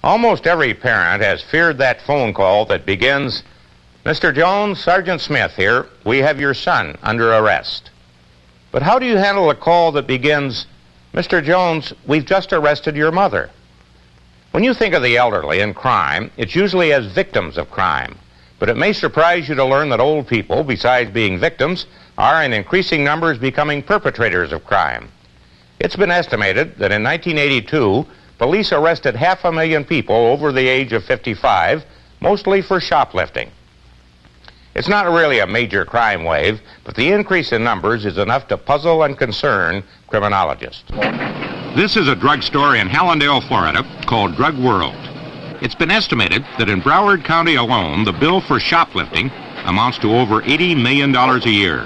Almost every parent has feared that phone call that begins, "Mr. Jones, Sergeant Smith here. We have your son under arrest." But how do you handle a call that begins, "Mr. Jones, we've just arrested your mother"? When you think of the elderly and crime, it's usually as victims of crime. But it may surprise you to learn that old people, besides being victims, are in increasing numbers becoming perpetrators of crime. It's been estimated that in 1982, police arrested 500,000 people over the age of 55, mostly for shoplifting. It's not really a major crime wave, but the increase in numbers is enough to puzzle and concern criminologists. This is a drugstore in Hallandale, Florida, called Drug World. It's been estimated that in Broward County alone, the bill for shoplifting amounts to over $80 million a year.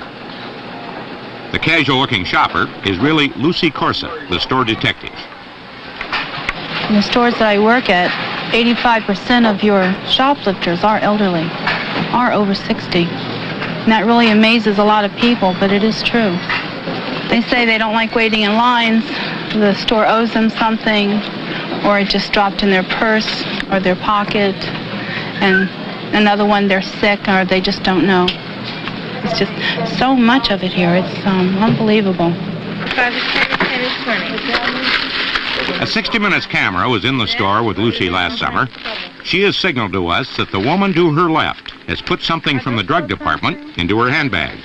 The casual-looking shopper is really Lucy Corsa, the store detective. In the stores that I work at, 85% of your shoplifters are elderly, are over 60. And that really amazes a lot of people, but it is true. They say they don't like waiting in lines, the store owes them something, or it just dropped in their purse or their pocket, and another one, they're sick, or they just don't know. It's just so much of it here. It's unbelievable. A 60 Minutes camera was in the store with Lucy last summer. She has signaled to us that the woman to her left has put something from the drug department into her handbag.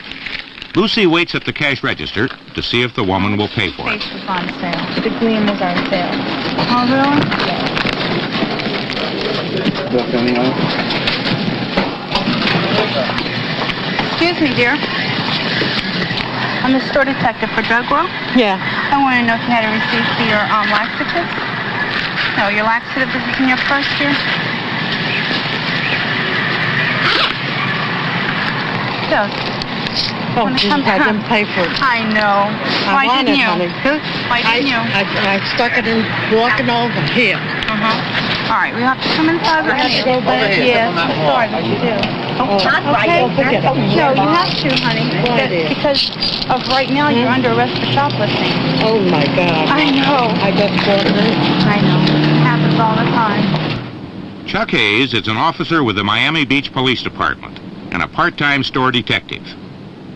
Lucy waits at the cash register to see if the woman will pay for it. Face was on sale. The Gleam was on sale. Oh, really? Excuse me, dear. I'm the store detective for Drug World. Yeah. I want to know if you had a receipt for your laxatives. No, your laxative is in your purse here. So, Oh, geez, I didn't pay for it. I know. Why didn't you? Why didn't you? I stuck it in walking over here. All right, we have to come inside. I have to go back? Yes, I'm sorry, but you do. Okay? No, you have to, honey. Because of right now, you're under arrest for shoplifting. Oh, my God. I know. I got caught in it. I know. It happens all the time. Chuck Hayes is an officer with the Miami Beach Police Department and a part-time store detective.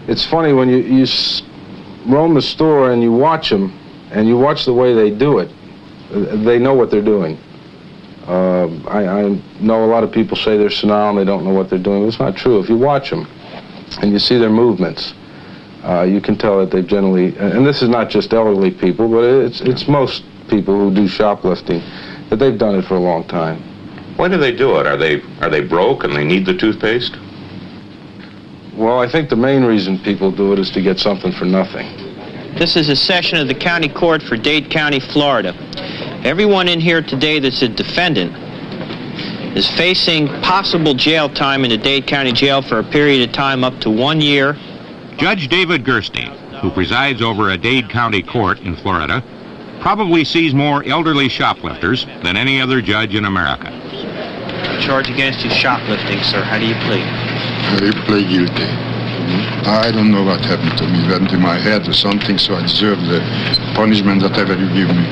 It's funny when you roam the store and you watch them, and you watch the way they do it. They know what they're doing. I know a lot of people say they're senile and they don't know what they're doing. It's not true. If you watch them and you see their movements, you can tell that they've generally, and this is not just elderly people, but it's most people who do shoplifting, that they've done it for a long time. Why do they do it? Are they broke and they need the toothpaste? Well, I think the main reason people do it is to get something for nothing. This is a session of the county court for Dade County, Florida. Everyone in here today that's a defendant is facing possible jail time in the Dade County Jail for a period of time up to 1 year. Judge David Gerstein, who presides over a Dade County court in Florida, probably sees more elderly shoplifters than any other judge in America. The charge against you is shoplifting, sir. How do you plead? I plead guilty. I don't know what happened to me. It went in my head or something, so I deserve the punishment whatever you give me.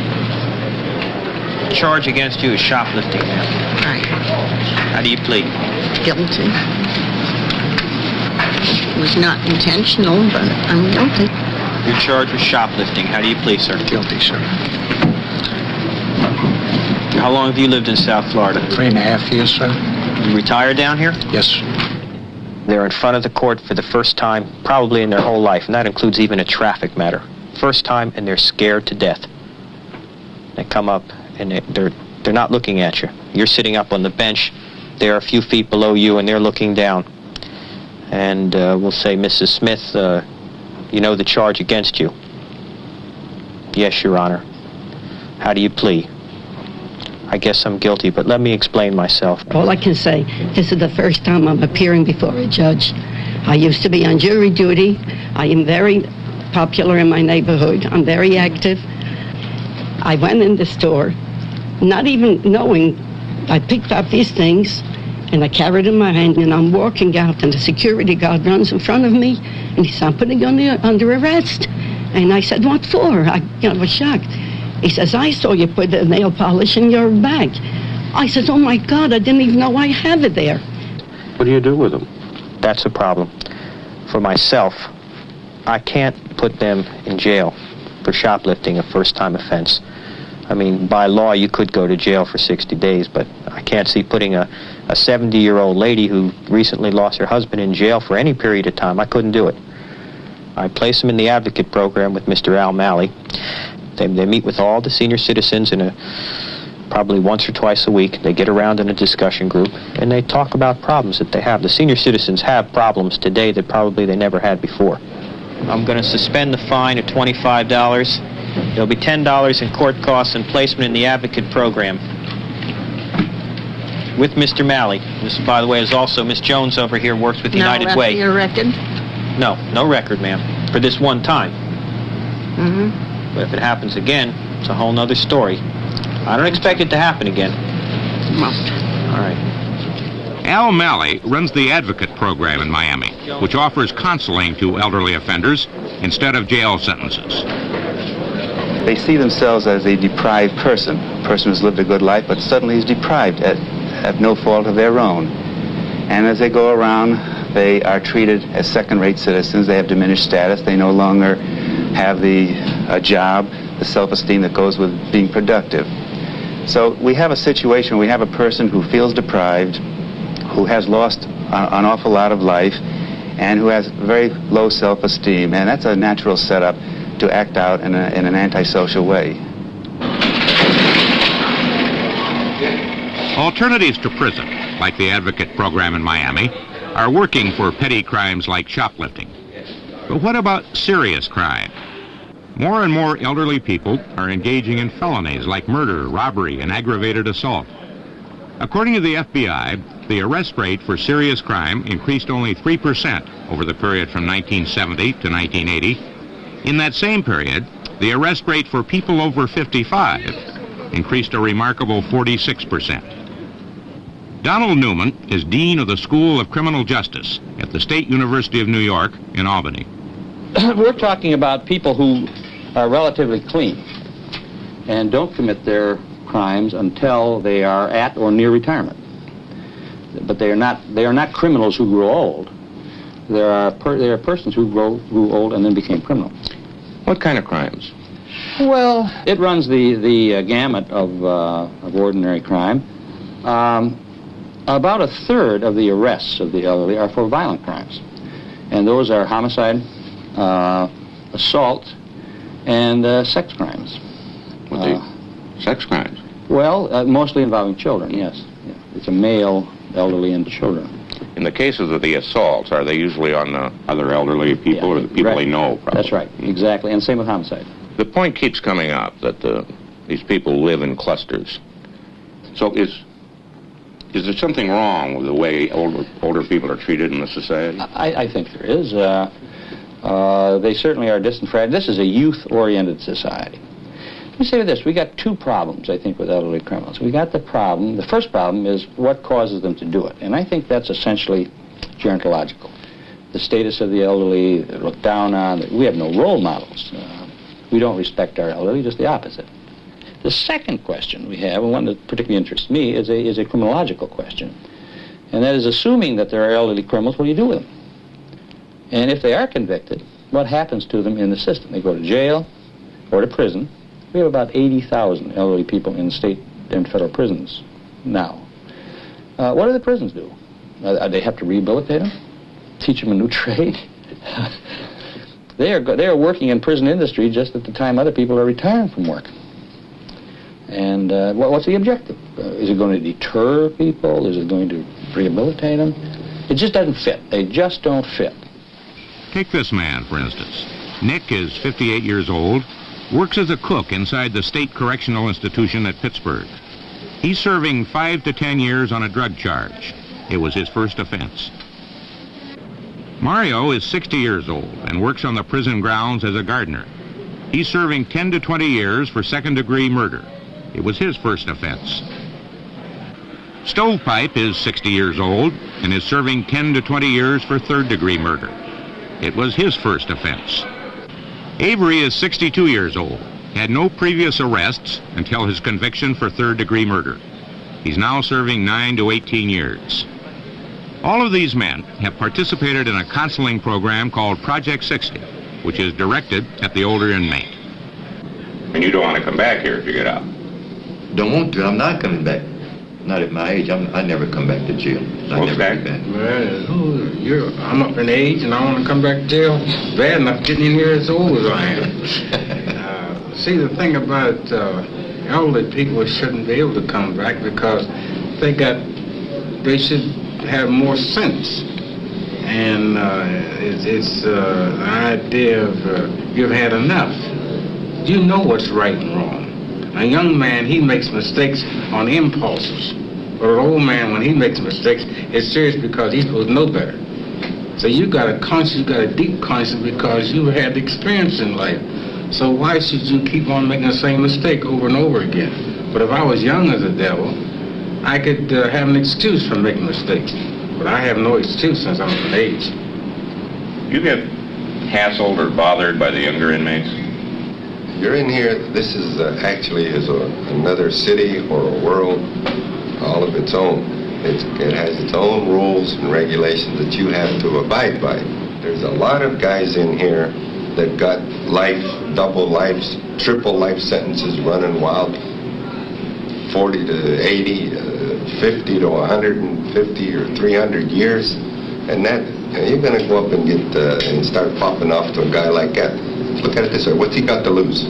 The charge against you is shoplifting, ma'am. Right. How do you plead? Guilty. It was not intentional, but I'm guilty. You're charged with shoplifting. How do you plead, sir? Guilty, sir. How long have you lived in South Florida? 3.5 years, sir. You retired down here? Yes. They're in front of the court for the first time, probably in their whole life, and that includes even a traffic matter. First time, and they're scared to death. They come up, and they're not looking at you. You're sitting up on the bench. They're a few feet below you, and they're looking down. And we'll say, Mrs. Smith, you know the charge against you. Yes, Your Honor. How do you plead? I guess I'm guilty, but let me explain myself. All I can say, this is the first time I'm appearing before a judge. I used to be on jury duty. I am very popular in my neighborhood. I'm very active. I went in the store, not even knowing. I picked up these things, and I carried in my hand, and I'm walking out, and the security guard runs in front of me, and he said, "I'm putting you under arrest." And I said, "What for?" I was shocked. He says, "I saw you put the nail polish in your bag." I says, oh my God, I didn't even know I had it there. What do you do with them? That's a problem. For myself, I can't put them in jail for shoplifting, a first-time offense. I mean, by law, you could go to jail for 60 days, but I can't see putting a 70-year-old lady who recently lost her husband in jail for any period of time. I couldn't do it. I place them in the advocate program with Mr. Al Malley. They meet with all the senior citizens probably once or twice a week. They get around in a discussion group, and they talk about problems that they have. The senior citizens have problems today that probably they never had before. I'm going to suspend the fine at $25. There'll be $10 in court costs and placement in the advocate program. With Mr. Malley. This, by the way, is also Miss Jones over here, works with United Way. Your record? No record, ma'am. For this one time. Mm-hmm. But if it happens again, it's a whole nother story. I don't expect it to happen again. All right. Al Malley runs the Advocate program in Miami, which offers counseling to elderly offenders instead of jail sentences. They see themselves as a deprived person, a person who's lived a good life, but suddenly is deprived at no fault of their own. And as they go around, they are treated as second-rate citizens. They have diminished status. They no longer have a job, the self-esteem that goes with being productive. So we have a situation, we have a person who feels deprived, who has lost an awful lot of life, and who has very low self-esteem. And that's a natural setup to act out in an antisocial way. Alternatives to prison, like the Advocate program in Miami, are working for petty crimes like shoplifting. But what about serious crime? More and more elderly people are engaging in felonies like murder, robbery, and aggravated assault. According to the FBI, the arrest rate for serious crime increased only 3% over the period from 1970 to 1980. In that same period, the arrest rate for people over 55 increased a remarkable 46%. Donald Newman is Dean of the School of Criminal Justice at the State University of New York in Albany. We're talking about people who are relatively clean and don't commit their crimes until they are at or near retirement. But they are not criminals who grow old. There are persons who grew old and then became criminals. What kind of crimes? Well, it runs the gamut of ordinary crime. About a third of the arrests of the elderly are for violent crimes, and those are homicide, assault, and sex crimes. Sex crimes? Well, mostly involving children, yes. Yeah. It's a male, elderly, and children. In the cases of the assaults, are they usually on other elderly people or the people they know? Probably? That's right, exactly, and same with homicide. The point keeps coming up that these people live in clusters. So is there something wrong with the way older people are treated in the society? I think there is. They certainly are disenfranchised. This is a youth-oriented society. Let me say this. We got two problems, I think, with elderly criminals. We got the first problem is what causes them to do it. And I think that's essentially gerontological. The status of the elderly, looked down on. We have no role models. We don't respect our elderly, just the opposite. The second question we have, and one that particularly interests me, is a criminological question. And that is, assuming that there are elderly criminals, what do you do with them? And if they are convicted, what happens to them in the system? They go to jail or to prison. We have about 80,000 elderly people in state and federal prisons now. What do the prisons do? They have to rehabilitate them? Teach them a new trade? They are working in prison industry just at the time other people are retiring from work. And what's the objective? Is it going to deter people? Is it going to rehabilitate them? It just doesn't fit. They just don't fit. Take this man, for instance. Nick is 58 years old, works as a cook inside the State Correctional Institution at Pittsburgh. He's serving 5 to 10 years on a drug charge. It was his first offense. Mario is 60 years old and works on the prison grounds as a gardener. He's serving 10 to 20 years for second-degree murder. It was his first offense. Stovepipe is 60 years old and is serving 10 to 20 years for third-degree murder. It was his first offense. Avery is 62 years old, had no previous arrests until his conviction for third-degree murder. He's now serving 9 to 18 years. All of these men have participated in a counseling program called Project 60, which is directed at the older inmate. And you don't want to come back here if you get out? Don't want to. I'm not coming back. Not at my age. I never come back to jail. I never come back. Well, I'm up in age and I want to come back to jail. Bad enough getting in here as old as I am. See, the thing about elderly people shouldn't be able to come back because they should have more sense. And it's the idea of you've had enough. You know what's right and wrong. A young man, he makes mistakes on impulses. But an old man, when he makes mistakes, it's serious because he's supposed to know better. So you got a conscience, you got a deep conscience because you had experience in life. So why should you keep on making the same mistake over and over again? But if I was young as the devil, I could have an excuse for making mistakes. But I have no excuse since I'm of age. You get hassled or bothered by the younger inmates? You're in here, this is actually another city or a world all of its own. It has its own rules and regulations that you have to abide by. There's a lot of guys in here that got life, double lives, triple life sentences running wild, 40 to 80, 50 to 150 or 300 years. And that, you're going to go up and get and start popping off to a guy like that. Look at it this way, what's he got to lose?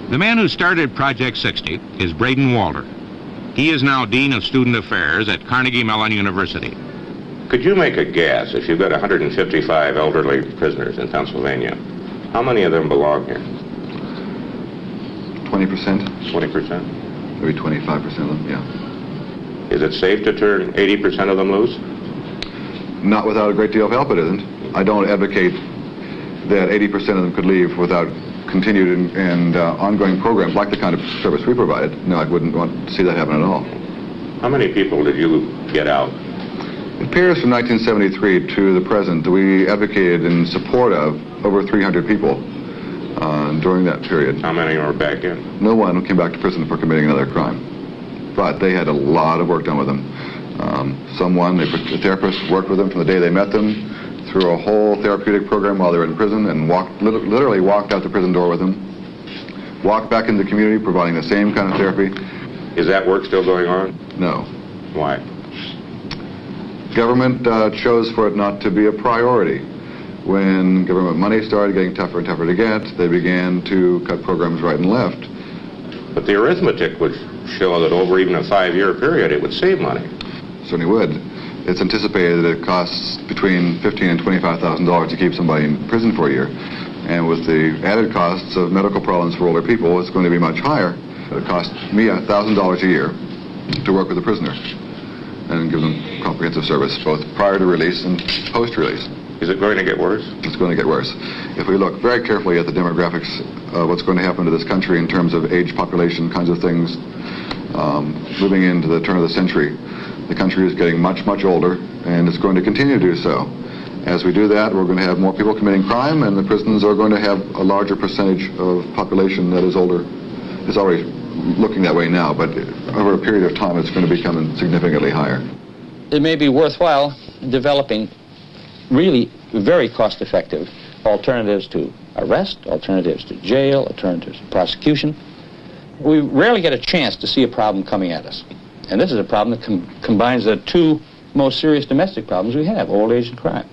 The man who started Project 60 is Braden Walter. He is now Dean of Student Affairs at Carnegie Mellon University. Could you make a guess, if you've got 155 elderly prisoners in Pennsylvania, how many of them belong here? 20%. 20%? Maybe 25% of them, yeah. Is it safe to turn 80% of them loose? Not without a great deal of help, it isn't. I don't advocate that 80% of them could leave without continued and ongoing programs like the kind of service we provided. No, I wouldn't want to see that happen at all. How many people did you get out? It appears from 1973 to the present that we advocated in support of over 300 people during that period. How many are back in? No one came back to prison for committing another crime. But they had a lot of work done with them. The therapist worked with them from the day they met them, through a whole therapeutic program while they were in prison, and literally walked out the prison door with them, walked back into the community providing the same kind of therapy. Is that work still going on? No. Why? Government chose for it not to be a priority. When government money started getting tougher and tougher to get, they began to cut programs right and left. But the arithmetic would show that over even a 5-year period it would save money. Certainly would. It's anticipated that it costs between $15,000 and $25,000 to keep somebody in prison for a year. And with the added costs of medical problems for older people, it's going to be much higher. It costs me $1,000 a year to work with a prisoner and give them comprehensive service, both prior to release and post-release. Is it going to get worse? It's going to get worse. If we look very carefully at the demographics of what's going to happen to this country in terms of age, population, kinds of things, moving into the turn of the century, the country is getting much, much older, and it's going to continue to do so. As we do that, we're going to have more people committing crime, and the prisons are going to have a larger percentage of population that is older. It's already looking that way now, but over a period of time, it's going to become significantly higher. It may be worthwhile developing really very cost-effective alternatives to arrest, alternatives to jail, alternatives to prosecution. We rarely get a chance to see a problem coming at us. And this is a problem that combines the two most serious domestic problems we have, old age and crime.